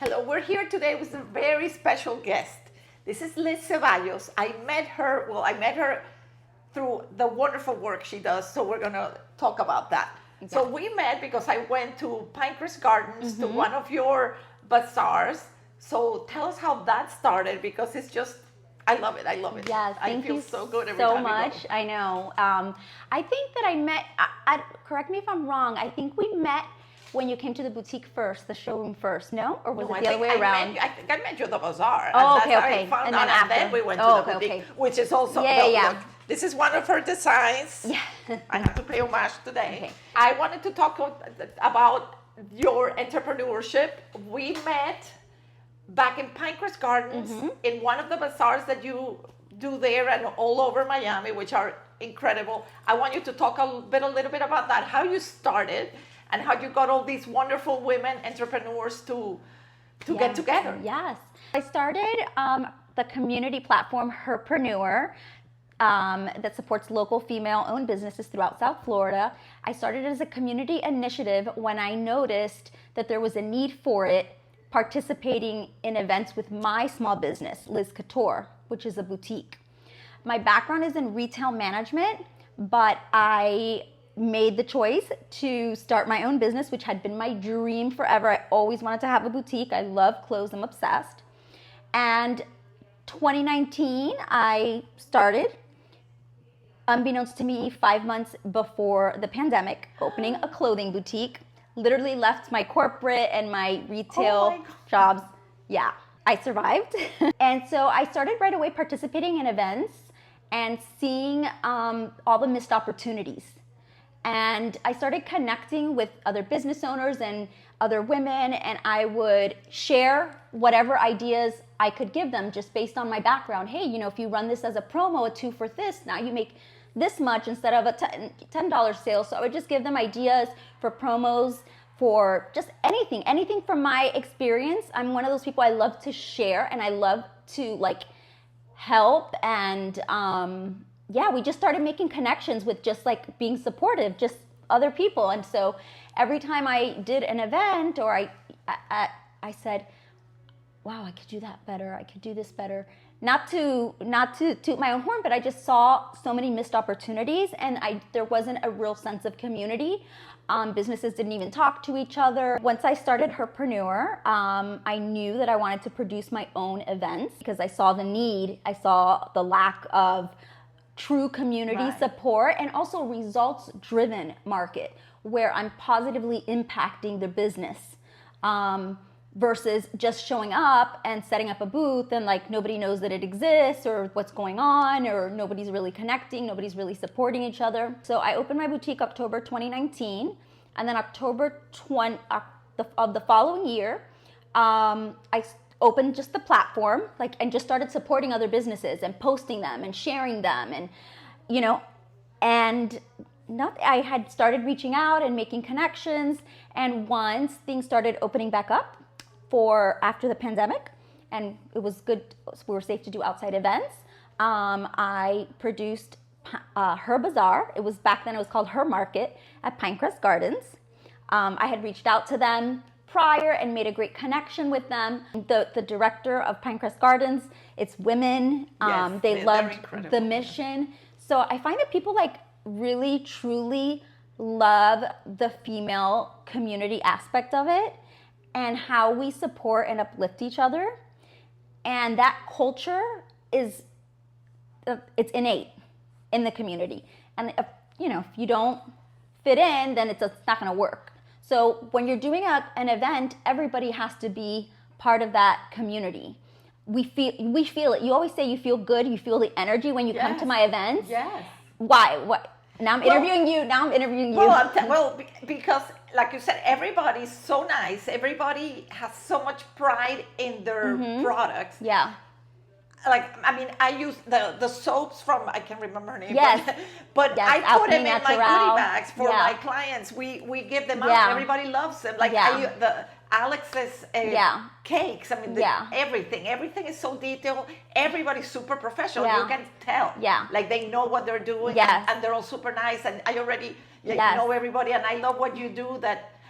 Hello, we're here today with a very special guest. This is Liz Ceballos. I met her through the wonderful work she does, so we're going to talk about that. Okay. So we met because I went to Pinecrest Gardens to one of your bazaars. So tell us how that started, because it's just, I love it. I love it. Yes, thank I feel you so good every so time much. we go. I know. I think that I met, correct me if I'm wrong, I think we met when you came to the boutique first, the showroom first, no? Or was it the other way around? I think I met you at the bazaar. Oh, and okay, that's okay. How I found And out, then and then after. we went to Oh, the okay, boutique, okay. which is also, Yeah. look, this is one of her designs. Yeah. I have to pay homage today. Okay. I wanted to talk about your entrepreneurship. We met back in Pinecrest Gardens in one of the bazaars that you do there and all over Miami, which are incredible. I want you to talk a little bit about that, how you started and how you got all these wonderful women entrepreneurs to get together. Yes. I started the community platform Herpreneur that supports local female-owned businesses throughout South Florida. I started as a community initiative when I noticed that there was a need for it, participating in events with my small business, Liz Couture, which is a boutique. My background is in retail management, but I made the choice to start my own business, which had been my dream forever. I always wanted to have a boutique. I love clothes. I'm obsessed. And 2019, I started, unbeknownst to me, 5 months before the pandemic, opening a clothing boutique. Literally left my corporate and my retail jobs. Yeah, I survived. And so I started right away participating in events and seeing all the missed opportunities. And I started connecting with other business owners and other women, and I would share whatever ideas I could give them just based on my background. Hey, if you run this as a promo, a 2 for this, now you make this much instead of a $10 sale. So I would just give them ideas for promos, for just anything from my experience. I'm one of those people, I love to share and I love to help. And we just started making connections with just being supportive, just other people. And so every time I did an event or I said, wow, I could do that better. I could do this better. Not to toot my own horn, but I just saw so many missed opportunities, and there wasn't a real sense of community. Businesses didn't even talk to each other. Once I started Herpreneur, I knew that I wanted to produce my own events because I saw the need. I saw the lack of true community support, and also results-driven market where I'm positively impacting the business. Versus just showing up and setting up a booth and nobody knows that it exists or what's going on, or nobody's really connecting, nobody's really supporting each other. So I opened my boutique October 2019, and then October of the following year, I opened just the platform and just started supporting other businesses and posting them and sharing them, and I had started reaching out and making connections. And once things started opening back up after the pandemic, and it was good, we were safe to do outside events, I produced Her Bazaar. It was back then, it was called Her Market at Pinecrest Gardens. I had reached out to them prior and made a great connection with them. The director of Pinecrest Gardens, it's women. They loved the mission. So I find that people really truly love the female community aspect of it and how we support and uplift each other. And that culture it's innate in the community. And if you don't fit in, then it's not going to work. So when you're doing an event, everybody has to be part of that community. We feel it. You always say you feel good, you feel the energy when you come to my events. Yes. Why? What? Now I'm interviewing you. Because like you said, everybody's so nice. Everybody has so much pride in their products. Yeah. I use the soaps from, I can't remember her name. Yes. But yes, I put them in Natural. my goodie bags for my clients. We give them out. Everybody loves them. The Alex's cakes. Everything is so detailed. Everybody's super professional. You can tell. Yeah. They know what they're doing. Yes. And they're all super nice. And I already know everybody. And I love what you do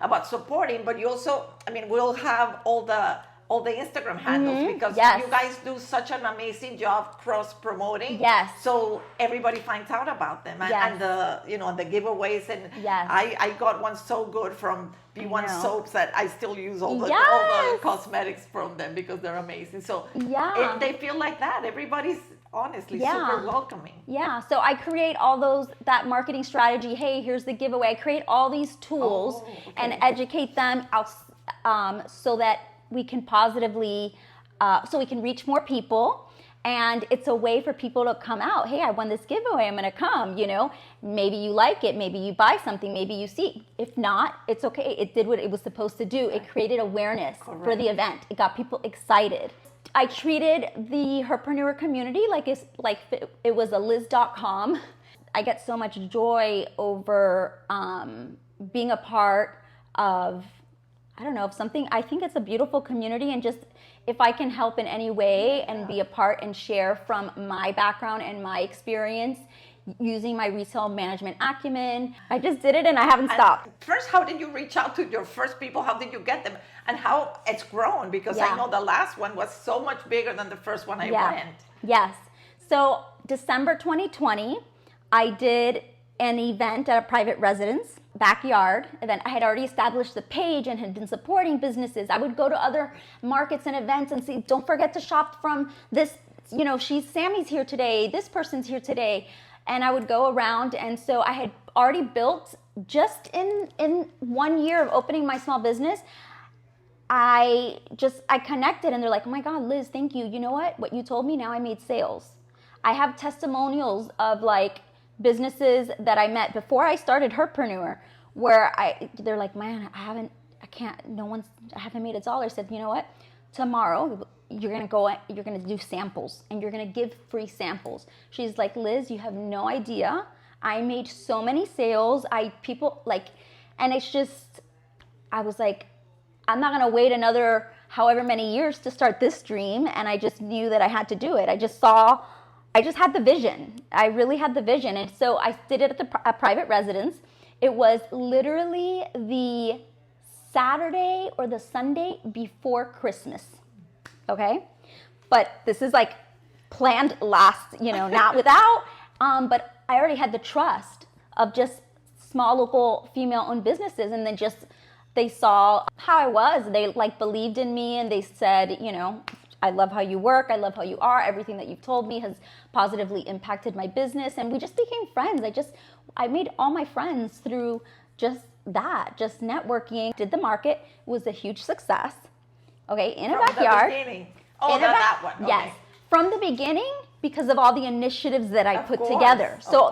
about supporting. But you also, we'll have all the all the Instagram handles because Yes. you guys do such an amazing job cross promoting. Yes. So everybody finds out about them and, Yes. and the the giveaways and Yes. I got one so good from B1 know. soaps that I still use all the Yes. cosmetics from them because they're amazing. So Yeah. they feel like that. Everybody's honestly Yeah. super welcoming. Yeah, so I create all that marketing strategy. Hey, here's the giveaway. I create all these tools okay. and educate them out so that we can positively, so we can reach more people. And it's a way for people to come out. Hey, I won this giveaway. I'm going to come. Maybe you like it. Maybe you buy something. Maybe you see. If not, it's okay. It did what it was supposed to do. It created awareness for the event. It got people excited. I treated the Herpreneur community like it was a Liz.com. I get so much joy over being a part of, I don't know, of something. I think it's a beautiful community, and just if I can help in any way and be a part and share from my background and my experience using my retail management acumen, I just did it and I haven't stopped. First, how did you reach out to your first people? How did you get them? And how it's grown? Because I know the last one was so much bigger than the first one I went. Yes. So December 2020, I did an event at a private residence, backyard event. I had already established the page and had been supporting businesses. I would go to other markets and events and see, don't forget to shop from this, Sammy's here today, this person's here today. And I would go around, and so I had already built, just in 1 year of opening my small business, I connected, and they're like, oh my God, Liz, thank you. You know what you told me, now I made sales. I have testimonials of businesses that I met before I started Herpreneur, where they're like, man, I haven't made a dollar. I said, you know what, tomorrow you're gonna do samples, and you're gonna give free samples. She's like, Liz, you have no idea. I made so many sales. And it's just, I was like, I'm not gonna wait another however many years to start this dream. And I just knew that I had to do it. I just had the vision. I really had the vision. And so I did it at a private residence. It was literally the Saturday or the Sunday before Christmas. Okay? But this is planned last, not without, but I already had the trust of just small local female-owned businesses, and then they saw how I was. They believed in me, and they said, I love how you work. I love how you are. Everything that you've told me has positively impacted my business. And we just became friends. I made all my friends through just networking. Did the market. It was a huge success. Okay, in a backyard. The beginning. Oh, that one. Okay. Yes, from the beginning, because of all the initiatives that I put together. So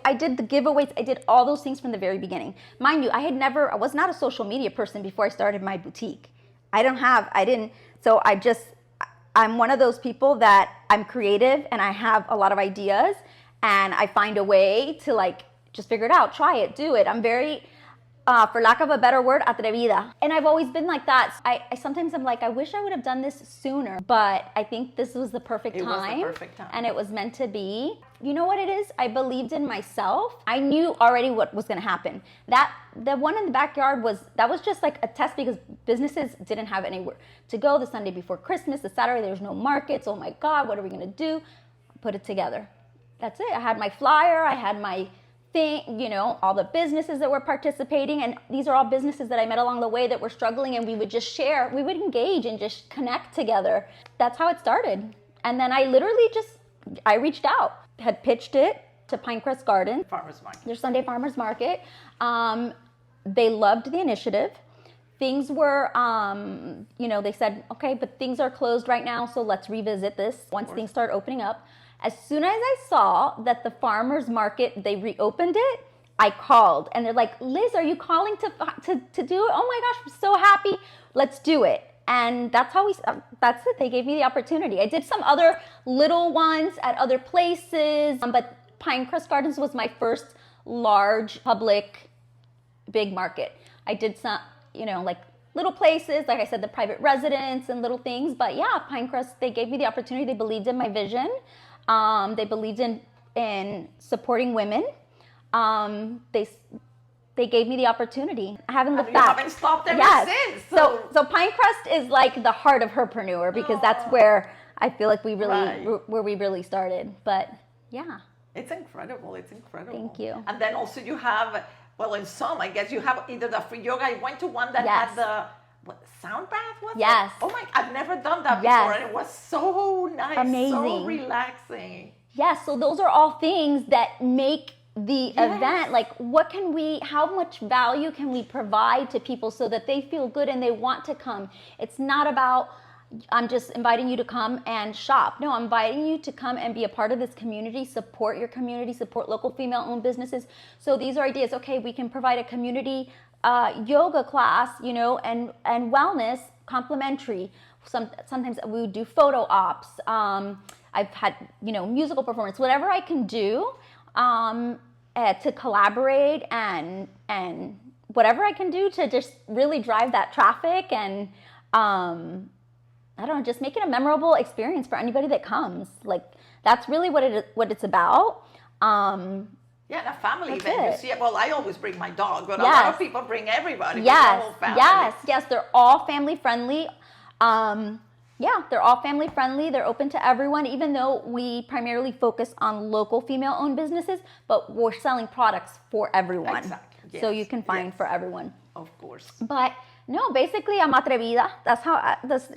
I did the giveaways. I did all those things from the very beginning. Mind you, I was not a social media person before I started my boutique. I'm one of those people that I'm creative and I have a lot of ideas, and I find a way to just figure it out, try it, do it. I'm very, for lack of a better word, Atrevida. And I've always been like that. I sometimes I'm like, I wish I would have done this sooner, but I think this was the perfect time. It was the perfect time. And it was meant to be. You know what it is? I believed in myself. I knew already what was going to happen. The one in the backyard was just a test, because businesses didn't have anywhere to go the Sunday before Christmas, the Saturday, there was no markets. Oh my God, what are we going to do? Put it together. That's it. I had my flyer. I had my thing, all the businesses that were participating, and these are all businesses that I met along the way that were struggling, and we would just share, we would engage and just connect together. That's how it started. And then I literally I reached out, had pitched it to Pinecrest Garden, their Sunday Farmers Market. They loved the initiative. Things were, they said, okay, but things are closed right now, so let's revisit this once things start opening up. As soon as I saw that the farmers market, they reopened it, I called, and they're like, Liz, are you calling to do it? Oh my gosh, I'm so happy. Let's do it. And that's it. They gave me the opportunity. I did some other little ones at other places, but Pinecrest Gardens was my first large public big market. I did some, little places, like I said, the private residence and little things. But yeah, Pinecrest, they gave me the opportunity. They believed in my vision. They believed in supporting women. they gave me the opportunity. I haven't looked You back. haven't stopped ever Yes. since. So Pinecrest is like the heart of Herpreneur because that's where I feel like we really where we really started. But yeah. It's incredible. It's incredible. Thank you. And then also you have, well, in some, I guess you have either the free yoga. I went to one that Yes. had the sound bath. Was Yes. it? Oh my! I've never done that Yes. before, and it was so nice, so Amazing. relaxing. Yes, so those are all things that make the Yes. event, like how much value can we provide to people so that they feel good and they want to come. It's not about, I'm just inviting you to come and shop. No, I'm inviting you to come and be a part of this community, support your community, support local female-owned businesses. So these are ideas. Okay, we can provide a community yoga class, and wellness complimentary. Sometimes we would do photo ops. I've had, musical performance, whatever I can do to collaborate and whatever I can do to just really drive that traffic and I don't know, just make it a memorable experience for anybody that comes. Like that's really what it's about. Yeah, a family That's event. it. You see, well, I always bring my dog, but a Yes. lot of people bring everybody. bring the Yes, whole family. yes, they're all family friendly. They're all family friendly. They're open to everyone, even though we primarily focus on local female-owned businesses, but we're selling products for everyone. Exactly. So Yes, you can find yes. for everyone. Of course. But no, basically I'm Atrevida. That's how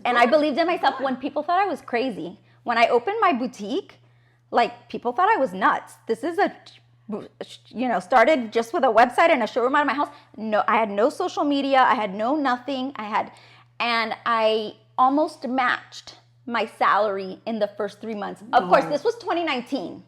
and I believed in myself when people thought I was crazy. When I opened my boutique, like people thought I was nuts. This is started just with a website and a showroom out of my house. No, I had no social media. I had no nothing. And I almost matched my salary in the first 3 months. Of course, this was 2019.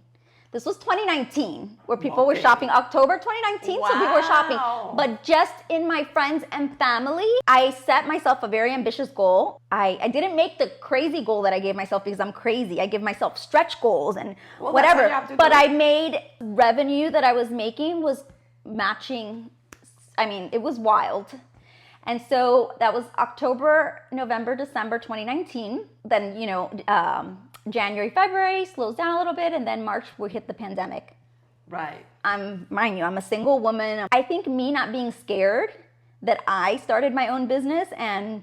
This was 2019 where people were shopping. October 2019, so people were shopping. But just in my friends and family, I set myself a very ambitious goal. I didn't make the crazy goal that I gave myself because I'm crazy. I give myself stretch goals and whatever. But I made revenue that I was making was matching. I mean, it was wild. And so that was October, November, December 2019. Then, January, February slows down a little bit, and then March we hit the pandemic. Right. Mind you, I'm a single woman. I think me not being scared that I started my own business and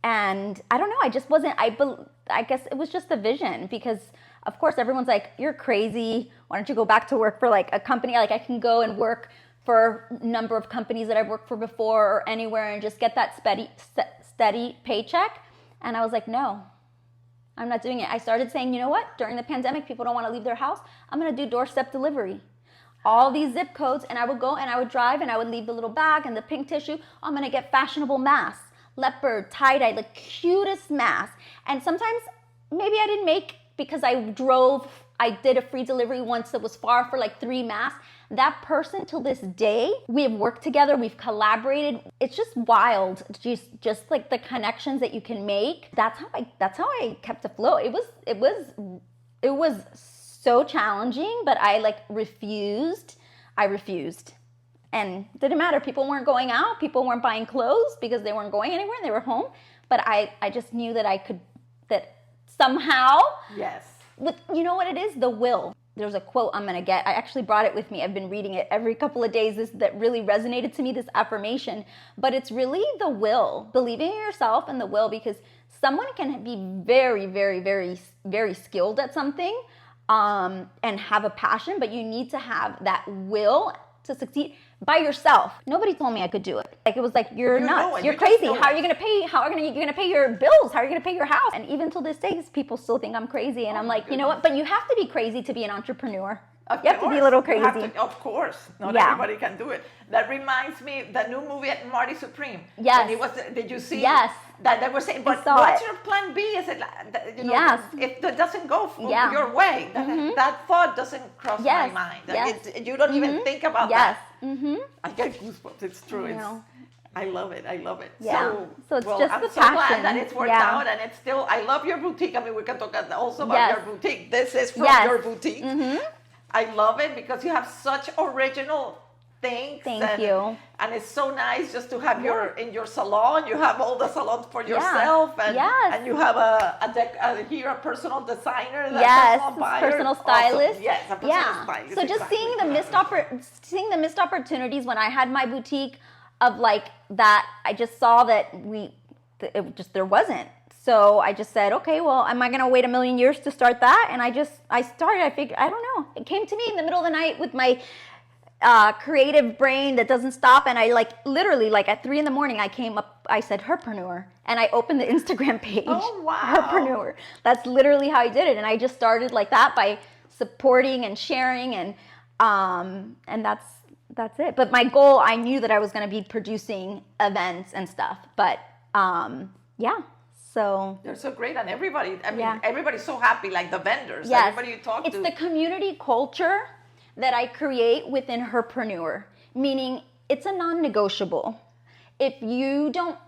I don't know, I just wasn't, I guess it was just a vision because of course everyone's like, you're crazy. Why don't you go back to work for like a company? Like I can go and work for a number of companies that I've worked for before or anywhere and just get that steady paycheck. And I was like, no. I'm not doing it. I started saying, you know what? During the pandemic, people don't want to leave their house. I'm going to do doorstep delivery. All these zip codes, and I would go and I would drive and I would leave the little bag and the pink tissue. I'm going to get fashionable masks, leopard, tie-dye, the cutest masks. And sometimes maybe I didn't make because I did a free delivery once that was far for like 3 masks. That person till this day, we have worked together, we've collaborated. It's just wild, just like the connections that you can make. That's how I kept afloat. It was so challenging, but I refused. And it didn't matter. People weren't going out, people weren't buying clothes because they weren't going anywhere and they were home. But I just knew that somehow. Yes. You know what it is? The will. There's a quote I'm going to get. I actually brought it with me. I've been reading it every couple of days. That really resonated to me, this affirmation. But it's really the will, believing in yourself and the will, because someone can be very, very, very, very skilled at something and have a passion, but you need to have that will to succeed by yourself. Nobody told me I could do it. Like it was like, you're nuts, you're crazy. How are you going to pay? You're going to pay your bills? How are you going to pay your house? And even till this day, people still think I'm crazy. And I'm like, you know what? But you have to be crazy to be an entrepreneur. You have to be a little crazy. Of course. Not everybody can do it. That reminds me, the new movie at Marty Supreme. Yes. Did you see? Yes. That they were saying, but what's your plan B? Is it, yes. if it doesn't go your way, that thought doesn't cross my mind. Yes. You don't even think about that. I get goosebumps. It's true. I love it. Yeah. So it's just I'm the so passion. glad that it's worked out, and it's still. I love your boutique. I mean, we can talk also about your boutique. This is from your boutique. I love it because you have such original things. Thank you. And it's so nice just to have in your salon. You have all the salons for yourself, and and you have a personal designer, personal stylist. Awesome. Yes, a personal stylist. So just seeing the missed opportunities when I had my boutique of like that, I just saw that there wasn't. So I just said, okay, well, am I gonna wait a million years to start that? And I started. I figured, I don't know. It came to me in the middle of the night with my creative brain that doesn't stop, and I literally at 3 a.m. I came up, I said Herpreneur, and I opened the Instagram page. Oh wow. Herpreneur. That's literally how I did it, and I just started like that by supporting and sharing, and that's it. But my goal, I knew that I was going to be producing events and stuff, but so they're so great, and everybody, everybody's so happy, like the vendors, yes. everybody you talk to. It's the community culture that I create within Herpreneur, meaning it's a non-negotiable. If you don't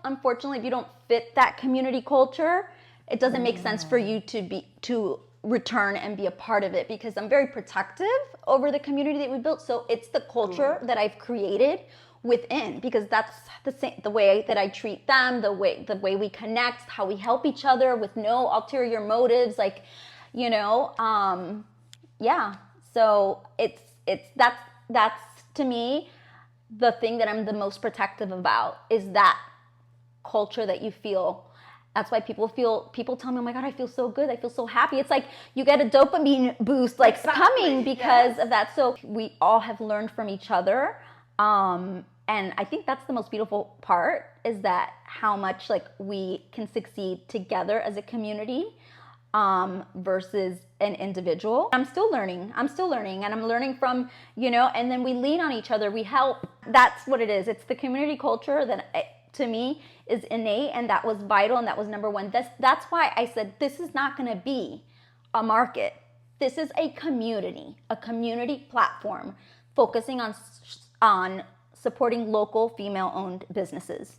fit that community culture, it doesn't make sense for you to return and be a part of it, because I'm very protective over the community that we built. So it's the culture that I've created within, because that's the way that I treat them, the way we connect, how we help each other with no ulterior motives, So that's to me the thing that I'm the most protective about, is that culture that you feel. That's why people tell me, oh my God, I feel so good, I feel so happy. It's like you get a dopamine boost coming because of that. So we all have learned from each other. And I think that's the most beautiful part, is that how much we can succeed together as a community versus an individual. I'm still learning, and I'm learning from, and then we lean on each other, we help. That's what it is. It's the community culture that to me is innate, and that was vital, and that was number one. That's why I said this is not going to be a market. This is a community platform focusing on supporting local female-owned businesses.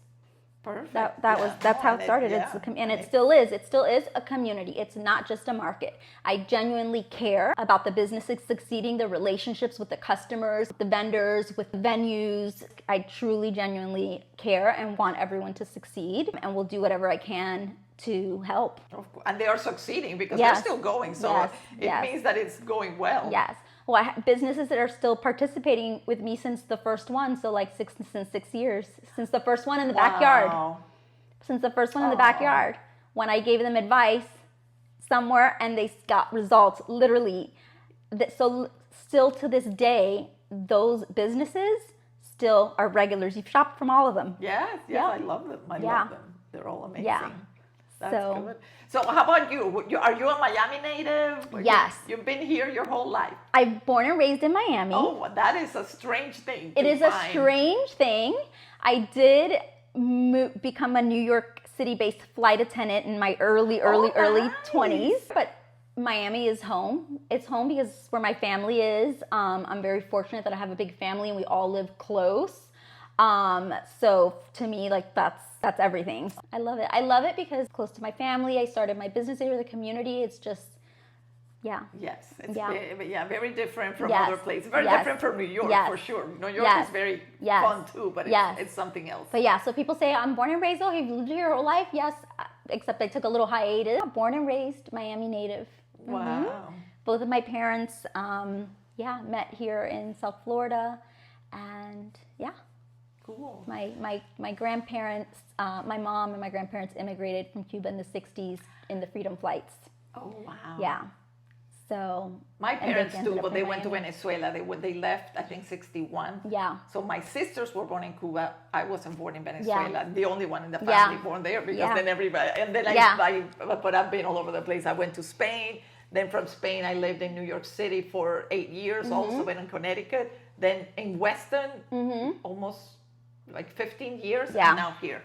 Perfect. That's how it started. It still is. It still is a community. It's not just a market. I genuinely care about the businesses succeeding, the relationships with the customers, the vendors, with venues. I truly, genuinely care and want everyone to succeed, and will do whatever I can to help. And they are succeeding because they're still going. So it means that it's going well. Yes. Well, I have businesses that are still participating with me since the first one. So since 6 years, since the first one in the backyard. Since the first one in the backyard, when I gave them advice somewhere and they got results, literally. So still to this day, those businesses still are regulars. You've shopped from all of them. Yes, I love them. I love them. They're all amazing. Yeah. That's good. So how about you? Are you a Miami native? Yes. You've been here your whole life? I'm born and raised in Miami. Oh, that is a strange thing. It is a strange thing. I did become a New York City-based flight attendant in my early 20s. But Miami is home. It's home because it's where my family is. I'm very fortunate that I have a big family and we all live close. So to me, that's everything. I love it. I love it because it's close to my family. I started my business here, the community. It's just, Yes. It's very different from other places. Very different from New York, for sure. New York is very fun too, but it's something else. But so people say, I'm born and raised. Oh, you've lived here your whole life? Yes, except I took a little hiatus. Born and raised Miami native. Wow. Mm-hmm. Both of my parents, met here in South Florida, and Cool. My grandparents, my mom and my grandparents immigrated from Cuba in the 60s in the Freedom Flights. Oh, wow. Yeah. So my parents too, but they went to Venezuela. They left, I think, 61. Yeah. So my sisters were born in Cuba. I wasn't born in Venezuela. Yeah. The only one in the family born there, because then everybody. And then but I've been all over the place. I went to Spain. Then from Spain, I lived in New York City for 8 years. Also went in Connecticut. Then in Weston, almost 15 years. And now here.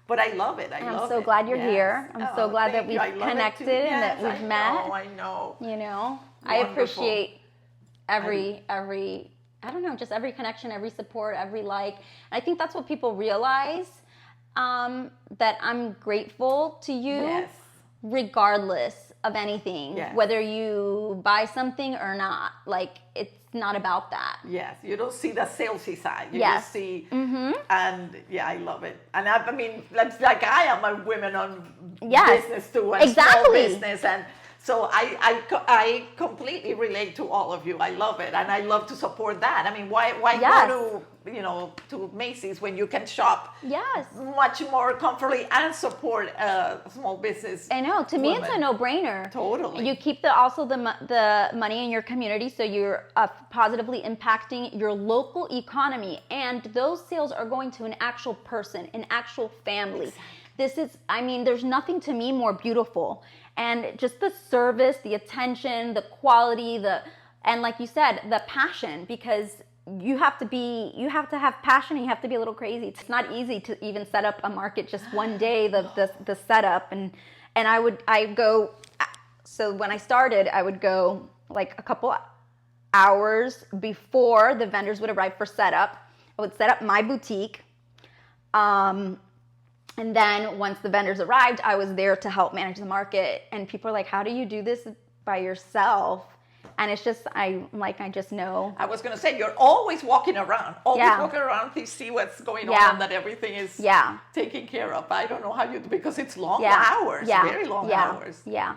But I love it. I'm so glad you're here. I'm so glad that we've connected and that we've met. I know. Wonderful. I appreciate every just every connection, every support, every like. And I think that's what people realize, that I'm grateful to you regardless of anything, Yes. whether you buy something or not. Like, it's not about that. Yes, you don't see the salesy side. You Yes. just see, and yeah, I love it. And I mean, like I am a women-owned Yes. business too, and small Exactly. business, and so I completely relate to all of you. I love it, and I love to support that. I mean, why Yes. go to Macy's when you can shop Yes. much more comfortably and support a small business? I know. To me, it's a woman. no-brainer. Totally. You keep the money in your community, so you're positively impacting your local economy, and those sales are going to an actual person, an actual family. This is, I mean, there's nothing to me more beautiful, and just the service, the attention, the quality, and like you said, the passion, because you have to have passion, and you have to be a little crazy. It's not easy to even set up a market just one day, the setup, and I go, so when I started, I would go like a couple hours before the vendors would arrive for setup. I would set up my boutique, and then once the vendors arrived, I was there to help manage the market. And people are like, how do you do this by yourself? And it's just, I just know. I was going to say, you're always walking around, walking around to see what's going on, and that everything is taken care of. I don't know how you do, because it's long hours, very long hours. Yeah.